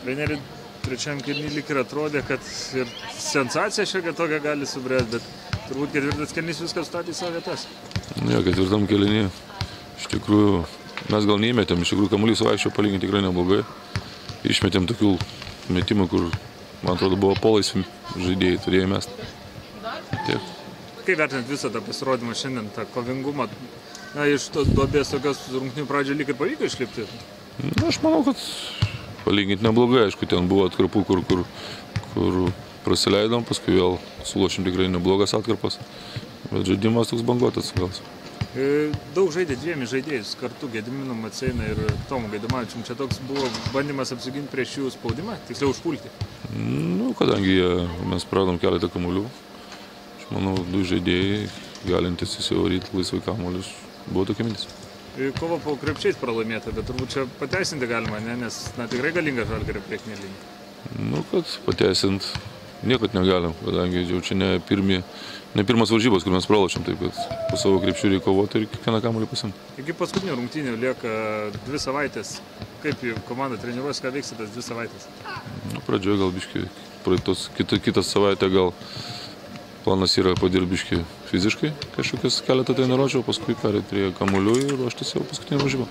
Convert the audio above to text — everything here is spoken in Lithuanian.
Treneri, trečiam kėlinį lyg ir atrodė, kad ir sensacija šiokia tokia gali subręsti, bet turbūt ketvirtas kėlinys viskas statė į savo vietas. Ne, ketvirtam kėlinį iš tikrųjų mes gal neįmetėm, iš tikrųjų kamuolys vaikščiojo palyginti tikrai neblogai. Išmetėm tokių metimų, kur, man atrodo, buvo polaisvi žaidėjai, turėjo mesti. Tiek. Kaip vertinant visą tą pasirodymą šiandien, tą kovingumą, iš tos duobės tokios rungtynių pradžio lyg ir pavyko išlipti? Aš manau, kad palyginti neblogai, aišku, ten buvo atkarpų, kur prasileidom, paskui vėl sulošim tikrai neblogas atkarpas, bet žaidimas toks banguotas gal. Daug žaidė dviem žaidėjus kartu, Gediminu Maceiną ir Tomu Gaidamavičium. Čia toks buvo bandymas apsiginti prieš jų spaudimą, tiksliau užpulti? Kadangi mes praradom keletą kamuolių, aš manau, du žaidėjai galintys įsivaryti laisvai kamuolius, buvo tokia mintis. Kova po krepšiais pralaimėta, bet turbūt čia pateisinti galima, ne? Nes tikrai galinga Žalgirio priekinė linija. Kad pateisint niekad negalim, kadangi jau čia ne pirmas varžybos, kur mes pralošėm, taip kad po savo krepšių reikia kovoti ir kiekvieną kamuolį pasiimti. Iki paskutinio rungtynių lieka 2 savaitės. Kaip komanda treniruojas, ką veiks tas 2 savaitės? Pradžioje gal biškai, kitą savaitę gal planas yra padirbt biškai fiziškai kažkokias keletą treniruočių, paskui perėti prie kamuolių ir ruoštis jau paskutinį varžybą.